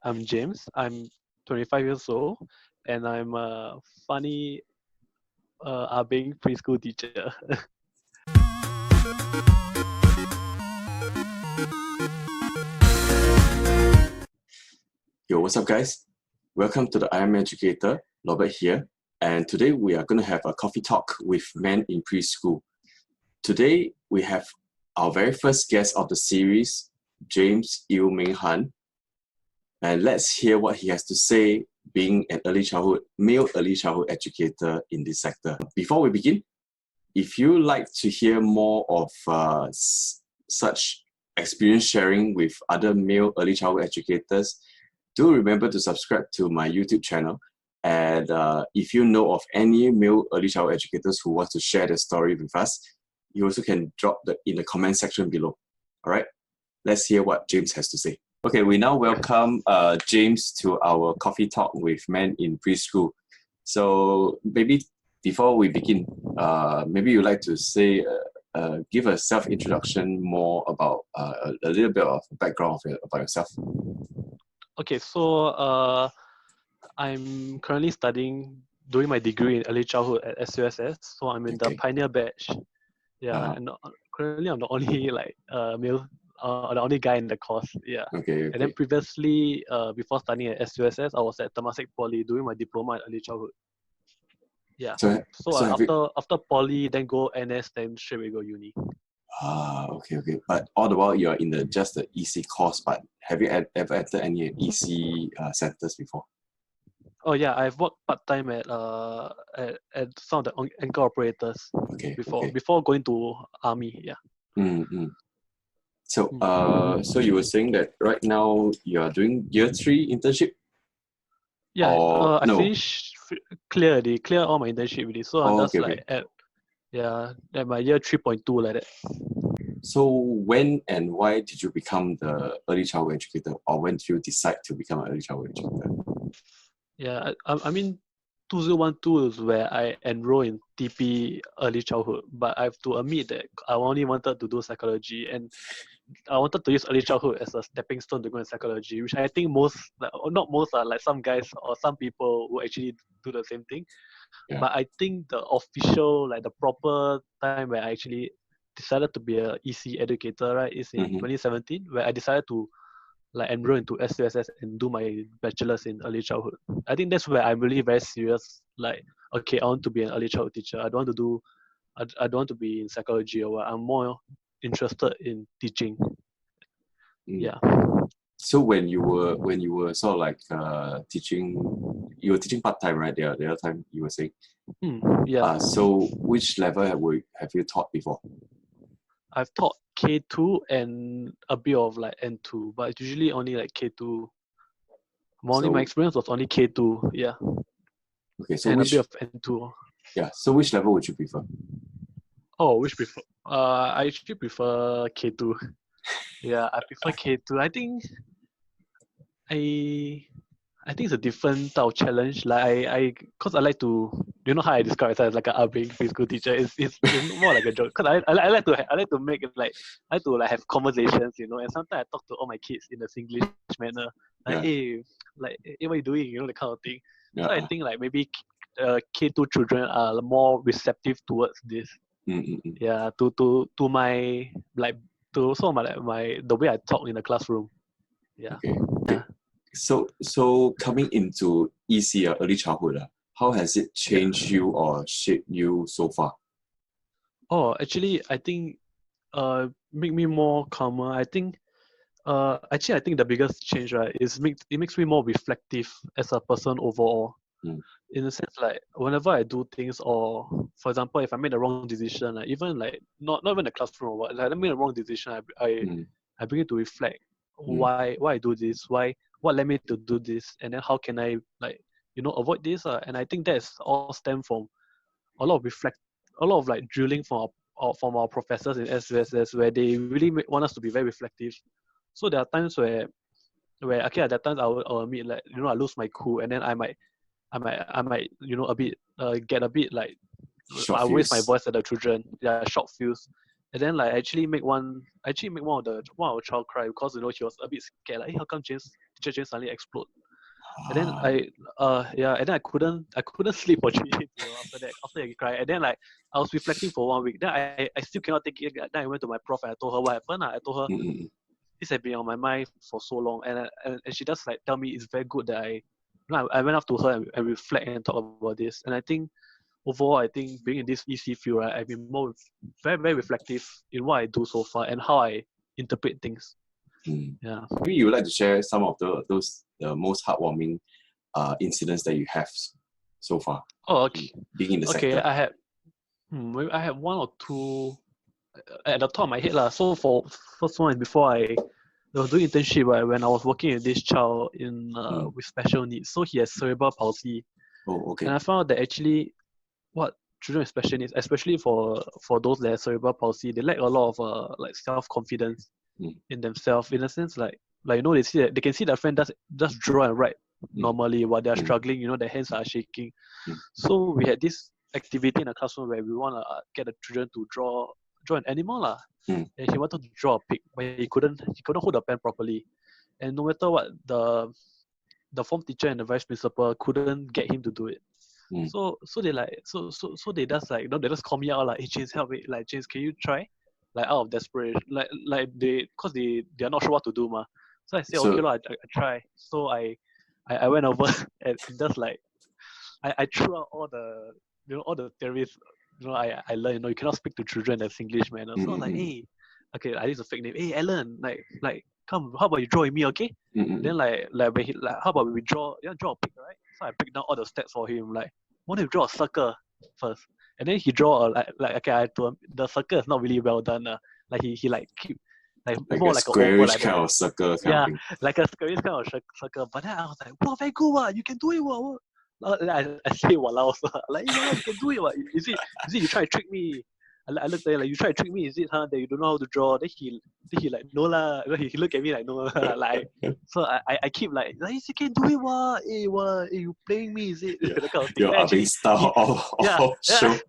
I'm James. I'm 25 years old, and I'm a funny being preschool teacher. Yo, what's up, guys? Welcome to the Ironman Educator. Robert here, and today we are going to have a coffee talk with men in preschool. Today we have our very first guest of the series, James Eu Ming Han, and let's hear what he has to say being an male early childhood educator in this sector. Before we begin, if you like to hear more of such experience sharing with other male early childhood educators, do remember to subscribe to my YouTube channel. And if you know of any male early childhood educators who want to share their story with us, you also can drop in the comment section below. All right, let's hear what James has to say. Okay, we now welcome James to our coffee talk with men in preschool. So maybe before we begin, maybe you'd like to say, give a self-introduction more about a little bit of background about yourself. Okay, so I'm currently doing my degree in early childhood at SUSS. So I'm in the pioneer batch. Yeah, and currently I'm the only male, the only guy in the course. Yeah. Okay. And then previously, before studying at SUSS, I was at Temasek Poly doing my diploma in early childhood. Yeah. So after Poly, then go NS, then straight away go uni. Okay. But all the while you're in just the EC course, but have you ever entered any EC centers before? Oh yeah, I've worked part-time at some of the anchor operators before going to army. Yeah. Mm-hmm. So so you were saying that right now you are doing year 3 internship? Yeah, I finished clear all my internship already. So I'm just at my year 3.2 like that. So when and why did you become the early childhood educator, or when did you decide to become an early childhood educator? Yeah, I mean 2012 is where I enrolled in TP early childhood, but I have to admit that I only wanted to do psychology, and I wanted to use early childhood as a stepping stone to go in psychology, which I think not most are like some guys or some people who actually do the same thing. Yeah. But I think the official, the proper time where I actually decided to be a EC educator, right, is in 2017, where I decided to enroll into SUSS and do my bachelor's in early childhood. I think that's where I'm really very serious. Okay, I want to be an early childhood teacher. I don't want to be in psychology or what. I'm more interested in teaching. Yeah. So when you were sort of teaching, you were teaching part-time, right? The other time you were saying. Yeah. So which level have you taught before? I've taught K2 and a bit of N2, but it's usually only K2. My experience was only K2, yeah. Okay, so and a bit of N2. Yeah, so which level would you prefer? Oh, which prefer? I actually prefer K2. Yeah, I prefer K2. I think it's a different type of challenge. Cause I like to, you know how I describe myself as like an upbringing preschool teacher. It's more like a joke. Cause I like to make it I like to have conversations, and sometimes I talk to all my kids in a Singlish manner. Hey, what are you doing? The kind of thing. Yeah. So I think maybe K2 children are more receptive towards this. Mm-hmm. Yeah, to my to also my the way I talk in the classroom. Yeah. Okay. So coming into EC, early childhood, how has it changed you or shaped you so far? Oh, actually, I think make me more calmer. I think I think the biggest change, right, is it makes me more reflective as a person overall. In a sense, whenever I do things, or for example, if I made the wrong decision, even not even the classroom or what, I made the wrong decision, I begin to reflect why I do this, what led me to do this, and then how can I avoid this, and I think that's all stem from a lot of drilling from our professors in SUSS, where they really want us to be very reflective. So there are times where okay, at that time I'll admit I lose my cool, and then I might a bit get a bit I raise my voice at the children, short fuse, and then actually make one of our child cry because he was a bit scared, how come James teacher just suddenly explode. And then and then I couldn't sleep for 3 days, after I cried. And then like I was reflecting for 1 week. Then I still cannot take it. Then I went to my prof and I told her what happened. I told her this had been on my mind for so long, and she just like tell me it's very good that I went up to her and reflect and talk about this. And I think overall, I think being in this EC field, right, I've been more very, very reflective in what I do so far and how I interpret things. Yeah. Maybe you would like to share some of those most heartwarming incidents that you have so far. Oh, okay. Being in the sector. I had one or two at the top of my head lah. So for first one is before I was doing internship, right, when I was working with this child with special needs. So he has cerebral palsy. Oh, okay. And I found out that actually what children with special needs, especially for those that have cerebral palsy, they lack a lot of like self-confidence in themselves, in a sense like they can see their friend just draw and write normally while they are struggling, their hands are shaking. So we had this activity in the classroom where we want to get the children to draw an animal lah. And he wanted to draw a pig, but he couldn't hold the pen properly. And no matter what, the form teacher and the vice principal couldn't get him to do it. So they like so they just like they just call me out like, hey James, help me, like James, can you try? Like out of desperation, like they are not sure what to do ma. So I said okay, I try. So I went over and just like I threw out all the theories I learned. You cannot speak to children in English manner. So I was like, hey, okay, I use a fake name. Hey Alan, like come, how about you draw with me, okay? Then like when he how about we draw a pig, right? So I picked down all the stats for him. Like, why don't you draw a circle first? And then he draw okay, I told him the circle is not really well done. Like he like keep like more a like squarish a like kind of circle kind of thing. Like a squarish kind of circle. But then I was like, wow, very good, what? You can do it, what? I say walao, like, you can do it, what? Is it you try to trick me? I looked at him like, you try to trick me, is it, that you don't know how to draw? Then he like, no lah. He look at me like, no lah. Like, so I keep like, you can do it, what? Hey, what? Hey, you playing me, is it? That kind of thing. You're upping style show.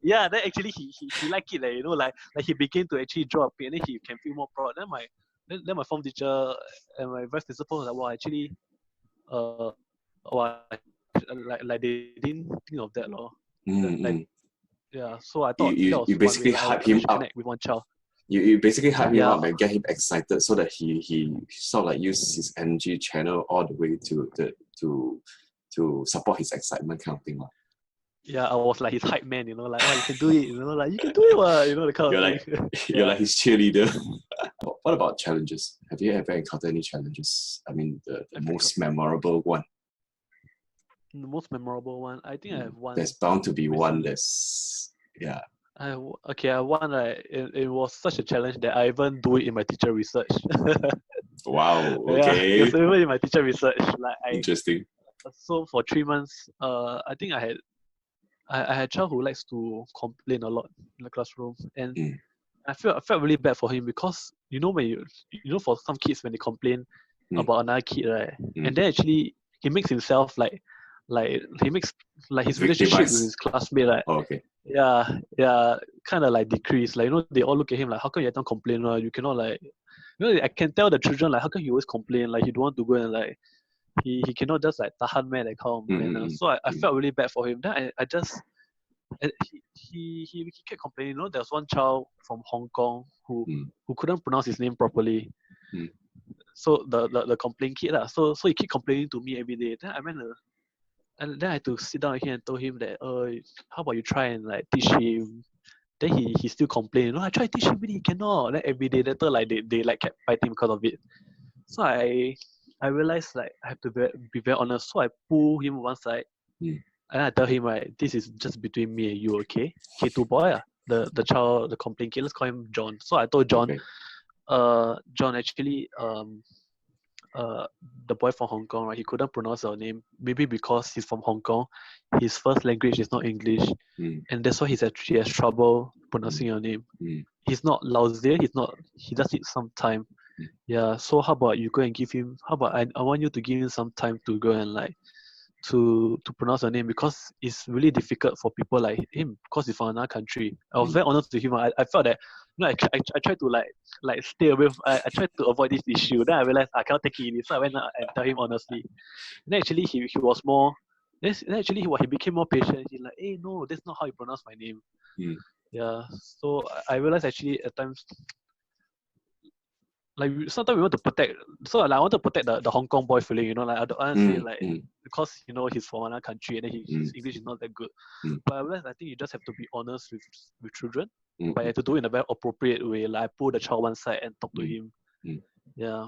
Yeah, then actually he liked it, like he began to actually draw a pig, and then he can feel more proud. Then my form teacher and my vice principal was like, wow, actually, like they didn't think of that, lor. Yeah, so I thought you basically hype him up. Connect with one child. You basically hype him up and get him excited so that he sort of like use his energy channel all the way to support his excitement kind of thing. Yeah, I was like his hype man, like, oh, you can do it, like, you can do it, what, the kind of thing. You're like his cheerleader. What about challenges? Have you ever encountered any challenges? I mean, the most memorable one. The most memorable one, I think I have one. There's bound to be one that's, yeah. I won, it was such a challenge that I even do it in my teacher research. Wow, okay. Yeah, even in my teacher research. Interesting. So for 3 months, I think I had a child who likes to complain a lot in the classroom. And I felt really bad for him because, when for some kids, when they complain about another kid, right? And then actually, he makes himself he makes his relationship with his classmate, like, kind of like decrease. Like, they all look at him like, how come you don't complain? You cannot like, I can tell the children like, how come you always complain? Like, you don't want to go and like, he cannot just like tahan man that kind of manner. So I felt really bad for him. Then I just he kept complaining. There was one child from Hong Kong who couldn't pronounce his name properly. So the complaint kid lah. So he kept complaining to me every day. Then and then I had to sit down with him and told him that, how about you try and like teach him? Then he still complained. I try to teach him, but he cannot. Then every day later, like they like kept fighting because of it. So I realized like I have to be very honest. So I pull him one side and I tell him, right, this is just between me and you, okay? K2 boy, the child, the complaint kid. Let's call him John. So I told John, John actually the boy from Hong Kong, right? He couldn't pronounce your name. Maybe because he's from Hong Kong, his first language is not English, and that's why he has trouble pronouncing your name. He's not lousy. He does need some time. Yeah. So how about you go and give him? How about I want you to give him some time to go and like to pronounce your name because it's really difficult for people like him because he's from another country. I was very honest with him. I felt that I tried to like stay away. I tried to avoid this issue. Then I realized I cannot take it in. So I went out and tell him honestly. And then actually he was more. Then actually he became more patient. He's like, hey, no, that's not how you pronounce my name. Yeah. So I realized actually at times, like sometimes we want to protect. So like, I want to protect the Hong Kong boy feeling. Like I don't want to say like because he's from another country and then his English is not that good. But I realized I think you just have to be honest with children. But you have to do it in a very appropriate way. Like I pull the child one side and talk to him. Yeah.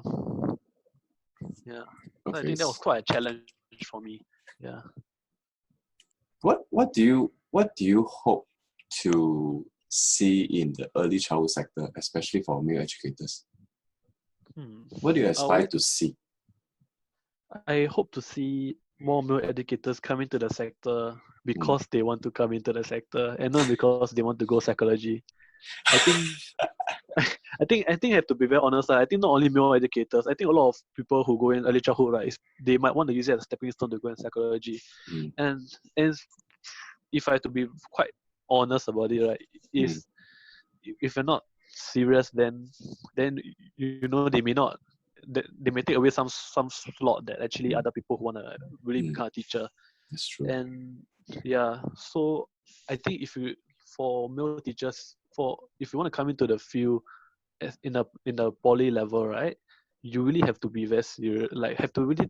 Yeah. So I think that was quite a challenge for me. Yeah. What do you hope to see in the early childhood sector, especially for male educators? What do you aspire to see? I hope to see more male educators come into the sector because they want to come into the sector and not because they want to go psychology. I think I have to be very honest. I think not only male educators, I think a lot of people who go in early childhood, right, they might want to use it as a stepping stone to go in psychology. And if I have to be quite honest about it, right, is if you're not serious, then they may not. They may take away some slot that actually other people who want to really become a teacher. That's true. And yeah, so I think for male teachers, if you want to come into the field in the poly level, right, you really have to be very serious. Like have to really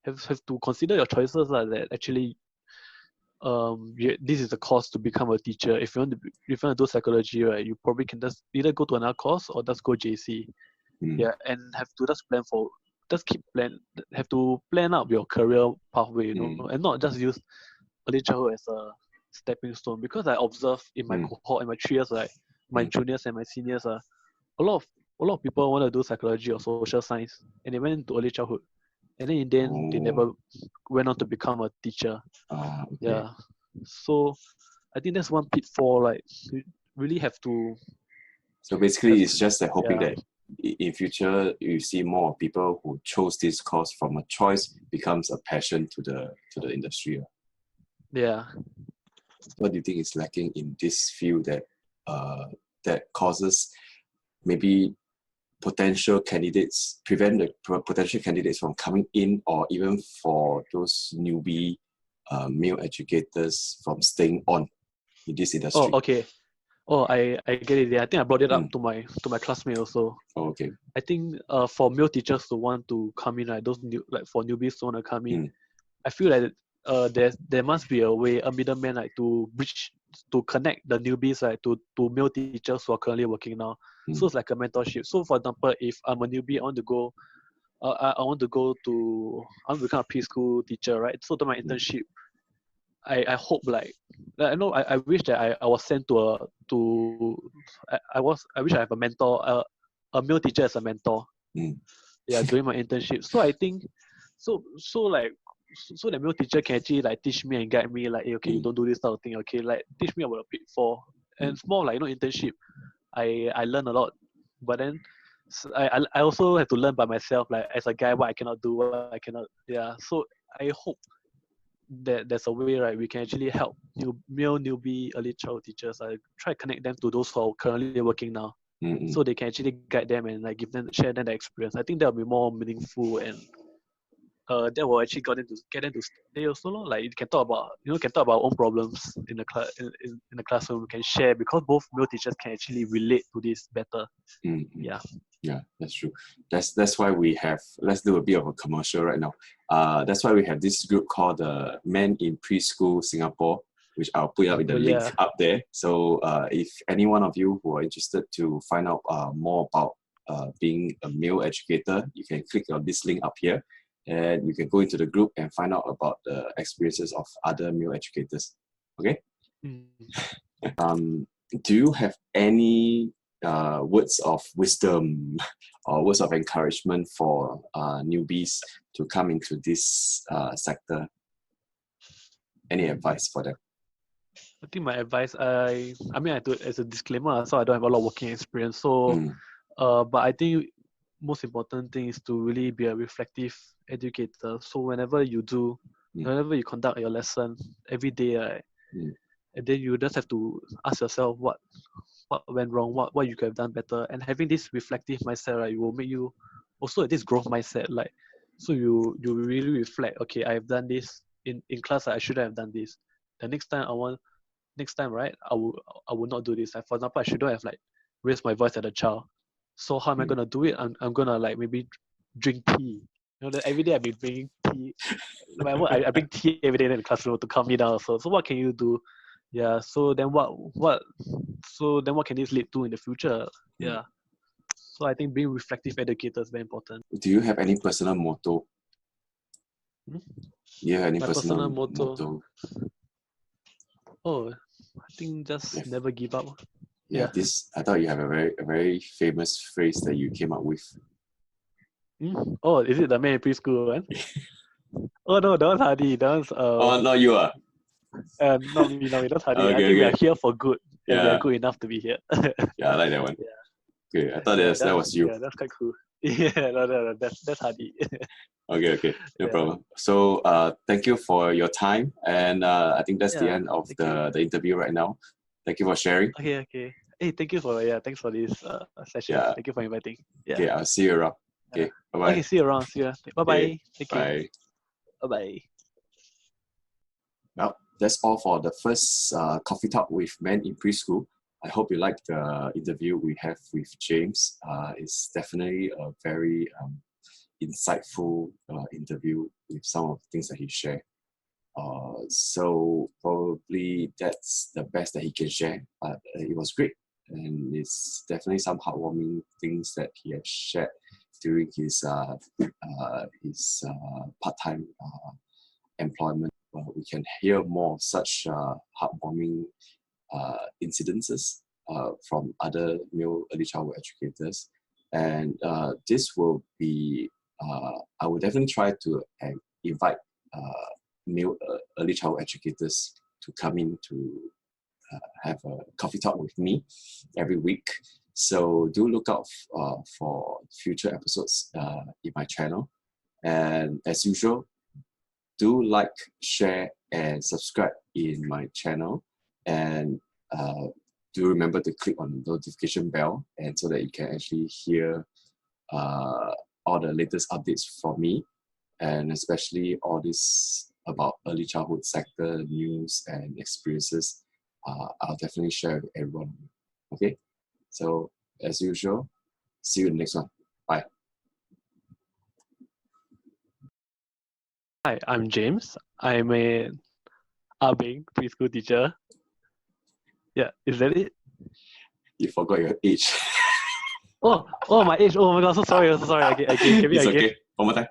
have to consider your choices that actually this is the course to become a teacher. If you want to do psychology, right, you probably can just either go to another course or just go JC. Yeah, and have to have to plan out your career pathway, and not just use early childhood as a stepping stone. Because I observed in my cohort, in my 3 years, like my juniors and my seniors, a lot of people want to do psychology or social science, and they went into early childhood, and then in the end, they never went on to become a teacher. Yeah, so I think that's one pitfall. Like you really have to. So basically, it's just hoping that in future you see more people who chose this course from a choice becomes a passion to the industry. Yeah. What do you think is lacking in this field that causes maybe potential candidates, prevent the potential candidates from coming in, or even for those newbie male educators from staying on in this industry? Oh, okay. Oh, I get it. Yeah. I think I brought it up to my classmate also. Oh, okay. I think for male teachers to want to come in, like those for newbies to want to come in, I feel like there must be a middleman, like to connect the newbies, like to male teachers who are currently working now. So it's like a mentorship. So for example, if I'm a newbie, I want to become a preschool teacher, right? So to my internship, I hope I know I wish that I was sent to I wish I have a mentor, a male teacher as a mentor. Yeah, during my internship. So I think so the male teacher can actually like teach me and guide me, like, hey, okay, you don't do this type of thing, okay, like teach me about a pitfall. And it's more like, internship. I learn a lot, but then I also have to learn by myself, like as a guy, what I cannot do, what I cannot. Yeah, so I hope that there's a way, right, we can actually help male newbie early child teachers. I try to connect them to those who are currently working now, so they can actually guide them and like share them the experience. I think that will be more meaningful, and that will actually get them to stay also. Like you can talk about our own problems in the class in the classroom. We can share because both male teachers can actually relate to this better. Yeah, that's true. That's why we have, let's do a bit of a commercial right now. That's why we have this group called the Men in Preschool Singapore, which I'll put up in the link up there. So if any one of you who are interested to find out more about being a male educator, you can click on this link up here, and you can go into the group and find out about the experiences of other male educators. Okay? Do you have any words of wisdom or words of encouragement for newbies to come into this sector? Any advice for them? I think my advice, I do it as a disclaimer, so I don't have a lot of working experience. So, but I think most important thing is to really be a reflective educator. So whenever you do Whenever you conduct your lesson every day, right? And then you just have to ask yourself what went wrong, what you could have done better, and having this reflective mindset, right, it will make you also this growth mindset, like, so you really reflect, okay, I've done this in class, I shouldn't have done this. The next time, right, I will not do this. Like, for example, I shouldn't have like raised my voice at a child. So how am I gonna do it? I'm gonna like maybe drink tea. That every day I've been drinking tea. I bring tea every day in the classroom to calm me down. So what can you do? Yeah. So then what can this lead to in the future? Yeah. So I think being reflective educator is very important. Do you have any personal motto? Hmm? Do you have any My personal personal motto? Oh, I think just never give up. Yeah, this I thought you have a very famous phrase that you came up with. Oh, is it the man in preschool one? Oh no, that was Hardy. That was Oh, not you ah. not me. That's Hardy. I Okay, think we okay. are here for good, and we are Yeah, good enough to be here. yeah, I like that one. Okay, I thought that was you. Yeah, that's quite cool. Yeah, no, that's Hardy. Okay, no problem. So, thank you for your time, and I think that's the end of the interview right now. Thank you for sharing. Okay. Hey, thanks for this session. Yeah. Thank you for inviting. Yeah. Okay, I'll see you around. Okay, bye bye. Okay, see you around. See you. Bye bye. Okay, Take care. bye. Bye bye. Well, that's all for the first coffee talk with men in preschool. I hope you liked the interview we have with James. It's definitely a very insightful interview with some of the things that he shared. So probably that's the best that he can share. But it was great, and it's definitely some heartwarming things that he has shared during his part-time employment. We can hear more of such heartwarming incidences from other male early childhood educators, and this will be. I will definitely try to invite male early childhood educators to come in to have a coffee talk with me every week. So do look out for future episodes in my channel. And as usual, do like, share, and subscribe in my channel. And do remember to click on the notification bell, and so that you can actually hear all the latest updates from me, and especially all this about early childhood sector news and experiences. I'll definitely share with everyone. Okay, so as usual, see you in the next one. Bye. Hi, I'm James. I'm a Abing preschool teacher. Yeah, is that it? You forgot your age. Oh, my age. Oh my god, so sorry. Okay, again. Give me It's again. okay. One more time.